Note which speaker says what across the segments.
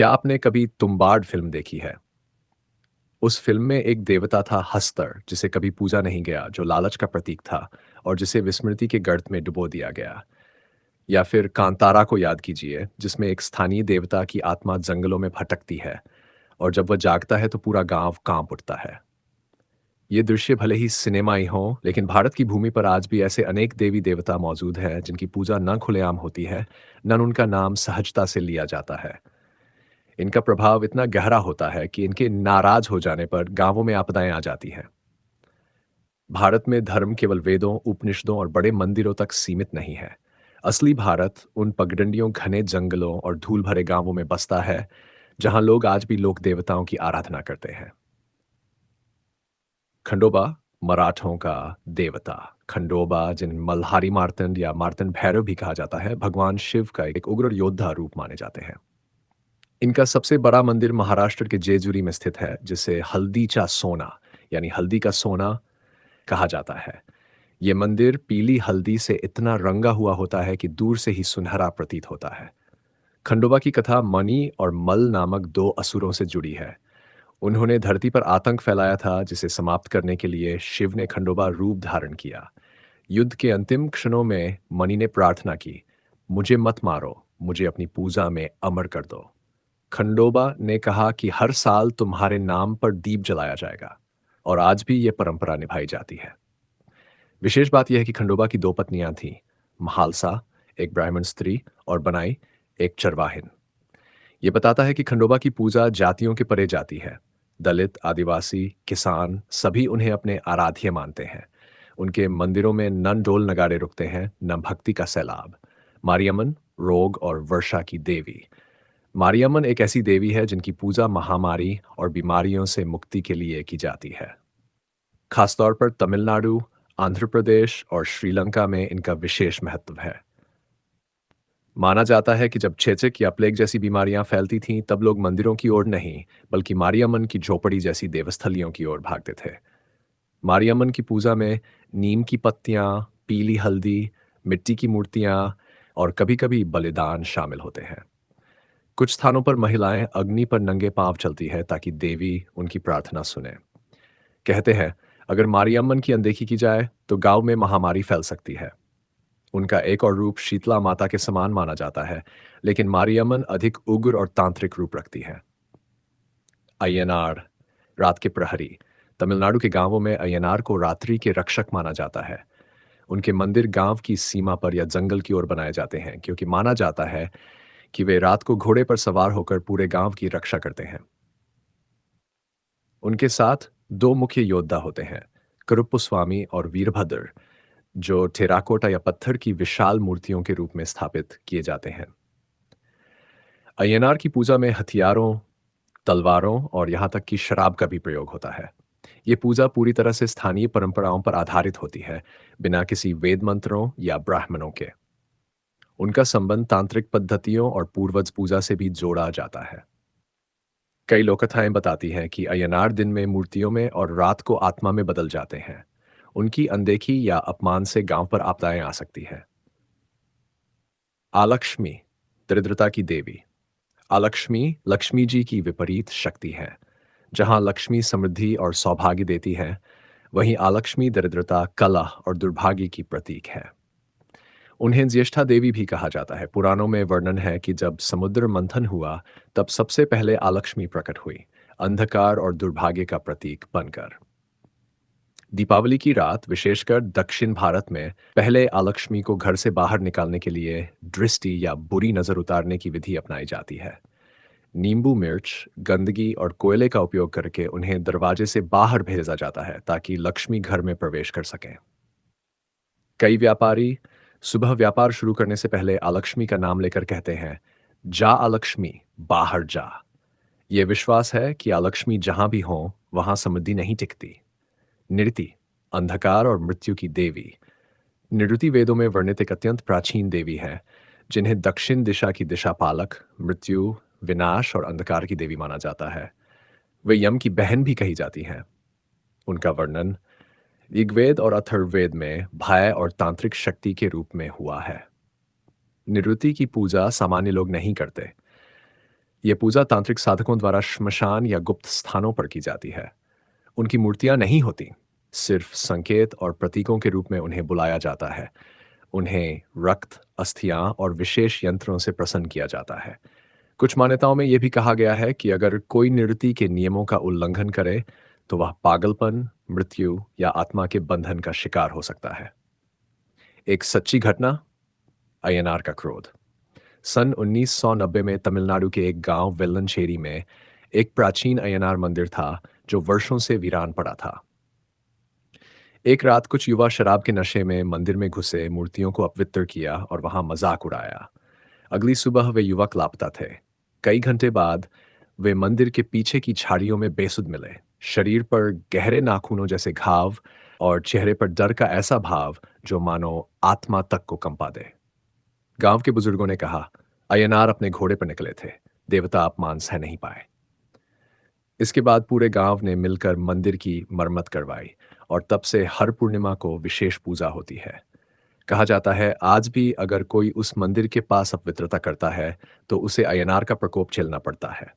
Speaker 1: क्या आपने कभी तुम्बाड फ़िल्म देखी है? उस फ़िल्म में एक देवता था हस्तर, जिसे कभी पूजा नहीं गया, जो लालच का प्रतीक था और जिसे विस्मृति के गर्त में डुबो दिया गया। या फिर कांतारा को याद कीजिए, जिसमें एक स्थानीय देवता की आत्मा जंगलों में भटकती है और जब वह जागता है तो पूरा गाँव काँप उठता है। ये दृश्य भले ही सिनेमाई हों, लेकिन भारत की भूमि पर आज भी ऐसे अनेक देवी-देवता मौजूद हैं, जिनकी पूजा न खुलेआम होती है, न उनका नाम सहजता से लिया जाता है। इनका प्रभाव इतना गहरा होता है कि इनके नाराज हो जाने पर गांवों में आपदाएं आ जाती हैं। भारत में धर्म केवल वेदों, उपनिषदों और बड़े मंदिरों तक सीमित नहीं है। असली भारत उन पगडंडियों, घने जंगलों और धूल भरे गांवों में बसता है, जहां लोग आज भी लोक देवताओं की आराधना करते हैं। खंडोबा मराठों का देवता। खंडोबा, जिन मल्हारी मार्तंड या मार्तंड भैरव भी कहा जाता है, भगवान शिव का एक उग्र योद्धा रूप माने जाते हैं। इनका सबसे बड़ा मंदिर महाराष्ट्र के जेजुरी में स्थित है, जिसे हल्दीचा सोना यानी हल्दी का सोना कहा जाता है। ये मंदिर पीली हल्दी से इतना रंगा हुआ होता है कि दूर से ही सुनहरा प्रतीत होता है। खंडोबा की कथा मणि और मल नामक दो असुरों से जुड़ी है। उन्होंने धरती पर आतंक फैलाया था, जिसे समाप्त करने के लिए शिव ने खंडोबा रूप धारण किया। युद्ध के अंतिम क्षणों में मणि ने प्रार्थना की, मुझे मत मारो, मुझे अपनी पूजा में अमर कर दो। खंडोबा ने कहा कि हर साल तुम्हारे नाम पर दीप जलाया जाएगा और आज भी यह परंपरा निभाई जाती है। विशेष बात यह है कि खंडोबा की दो पत्नियां थीं, महालसा, एक ब्राह्मण स्त्री, और बनाई, एक चरवाहिन। यह बताता है कि खंडोबा की पूजा जातियों के परे जाती है। दलित, आदिवासी, किसान सभी उन्हें अपने आराध्य मानते हैं। उनके मंदिरों में न ढोल नगाड़े रुकते हैं, न भक्ति का सैलाब। मारियम्मन, रोग और वर्षा की देवी। मारियम्मन एक ऐसी देवी है जिनकी पूजा महामारी और बीमारियों से मुक्ति के लिए की जाती है। खासतौर पर तमिलनाडु, आंध्र प्रदेश और श्रीलंका में इनका विशेष महत्व है। माना जाता है कि जब छेचक या प्लेग जैसी बीमारियां फैलती थीं, तब लोग मंदिरों की ओर नहीं, बल्कि मारियम्मन की झोपड़ी जैसी देवस्थलियों की ओर भागते थे। मारियम्मन की पूजा में नीम की पत्तियां, पीली हल्दी, मिट्टी की मूर्तियां और कभी-कभी बलिदान शामिल होते हैं। कुछ स्थानों पर महिलाएं अग्नि पर नंगे पांव चलती है ताकि देवी उनकी प्रार्थना सुने। कहते हैं, अगर मारियम्मन की अनदेखी की जाए तो गांव में महामारी फैल सकती है। उनका एक और रूप शीतला माता के समान माना जाता है, लेकिन मारियम्मन अधिक उग्र और तांत्रिक रूप रखती है। अय्यनार, रात के प्रहरी। तमिलनाडु के गांवों में अय्यनार को रात्रि के रक्षक माना जाता है। उनके मंदिर गांव की सीमा पर या जंगल की ओर बनाए जाते हैं, क्योंकि माना जाता है कि वे रात को घोड़े पर सवार होकर पूरे गांव की रक्षा करते हैं। उनके साथ दो मुख्य योद्धा होते हैं, करुप्पुस्वामी और वीरभद्र, जो टेराकोटा या पत्थर की विशाल मूर्तियों के रूप में स्थापित किए जाते हैं। अय्यनार की पूजा में हथियारों, तलवारों और यहाँ तक कि शराब का भी प्रयोग होता है। ये पूजा पूरी तरह से स्थानीय परंपराओं पर आधारित होती है, बिना किसी वेद मंत्रों या ब्राह्मणों के। उनका संबंध तांत्रिक पद्धतियों और पूर्वज पूजा से भी जोड़ा जाता है। कई लोककथाएं बताती हैं कि अय्यनार दिन में मूर्तियों में और रात को आत्मा में बदल जाते हैं। उनकी अनदेखी या अपमान से गांव पर आपदाएं आ सकती हैं। आलक्ष्मी, दरिद्रता की देवी। आलक्ष्मी लक्ष्मी जी की विपरीत शक्ति है। जहां लक्ष्मी समृद्धि और सौभाग्य देती है, वहीं आलक्ष्मी दरिद्रता, कलह और दुर्भाग्य की प्रतीक है। उन्हें ज्येष्ठा देवी भी कहा जाता है। पुराणों में वर्णन है कि जब समुद्र मंथन हुआ, तब सबसे पहले आलक्ष्मी प्रकट हुई, अंधकार और दुर्भाग्य का प्रतीक बनकर। दीपावली की रात, विशेषकर दक्षिण भारत में, पहले आलक्ष्मी को घर से बाहर निकालने के लिए दृष्टि या बुरी नजर उतारने की विधि अपनाई जाती है। नींबू मिर्च, गंदगी और कोयले का उपयोग करके उन्हें दरवाजे से बाहर भेजा जाता है ताकि लक्ष्मी घर में प्रवेश कर सकें। कई व्यापारी सुबह व्यापार शुरू करने से पहले आलक्ष्मी का नाम लेकर कहते हैं, जा आलक्ष्मी, बाहर जा। यह विश्वास है कि आलक्ष्मी जहां भी हो, वहां समृद्धि नहीं टिकती। निरति, अंधकार और मृत्यु की देवी। निरुति वेदों में वर्णित एक अत्यंत प्राचीन देवी है, जिन्हें दक्षिण दिशा की दिशा पालक, मृत्यु, विनाश और अंधकार की देवी माना जाता है। वे यम की बहन भी कही जाती हैं। उनका वर्णन ऋग्वेद और अथर्ववेद में भय और तांत्रिक शक्ति के रूप में हुआ है। निरुति की पूजा सामान्य लोग नहीं करते। ये पूजा तांत्रिक साधकों द्वारा श्मशान या गुप्त स्थानों पर की जाती है। उनकी मूर्तियां नहीं होती, सिर्फ संकेत और प्रतीकों के रूप में उन्हें बुलाया जाता है। उन्हें रक्त, अस्थियां और विशेष यंत्रों से प्रसन्न किया जाता है। कुछ मान्यताओं में यह भी कहा गया है कि अगर कोई नृत्य के नियमों का उल्लंघन करे, तो वह पागलपन, मृत्यु या आत्मा के बंधन का शिकार हो सकता है। एक सच्ची घटना, अय्यनार का क्रोध। सन 1990 में तमिलनाडु के एक गांव वेल्लनचेरी में एक प्राचीन अय्यनार मंदिर था जो वर्षों से वीरान पड़ा था। एक रात कुछ युवा शराब के नशे में मंदिर में घुसे, मूर्तियों को अपवित्र किया और वहां मजाक उड़ाया। अगली सुबह वे युवक लापता थे। कई घंटे बाद वे मंदिर के पीछे की झाड़ियों में बेसुध मिले। शरीर पर गहरे नाखूनों जैसे घाव और चेहरे पर डर का ऐसा भाव जो मानो आत्मा तक को कंपा दे। गांव के बुजुर्गों ने कहा, अय्यनार अपने घोड़े पर निकले थे, देवता अपमान सह नहीं पाए। इसके बाद पूरे गांव ने मिलकर मंदिर की मरम्मत करवाई और तब से हर पूर्णिमा को विशेष पूजा होती है। कहा जाता है आज भी अगर कोई उस मंदिर के पास अपवित्रता करता है तो उसे अय्यनार का प्रकोप झेलना पड़ता है।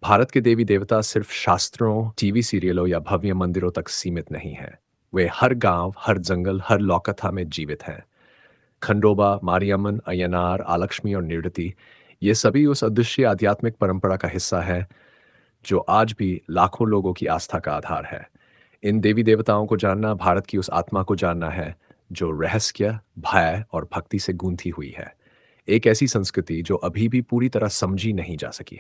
Speaker 1: भारत के देवी देवता सिर्फ शास्त्रों, टीवी सीरियलों या भव्य मंदिरों तक सीमित नहीं हैं। वे हर गांव, हर जंगल, हर लोककथा में जीवित हैं। खंडोबा, मारियम्मन, अय्यनार, आलक्ष्मी और निरृति, ये सभी उस अदृश्य आध्यात्मिक परंपरा का हिस्सा है जो आज भी लाखों लोगों की आस्था का आधार है। इन देवी देवताओं को जानना भारत की उस आत्मा को जानना है जो रहस्य, भय और भक्ति से गूंथी हुई है। एक ऐसी संस्कृति जो अभी भी पूरी तरह समझी नहीं जा सकी है।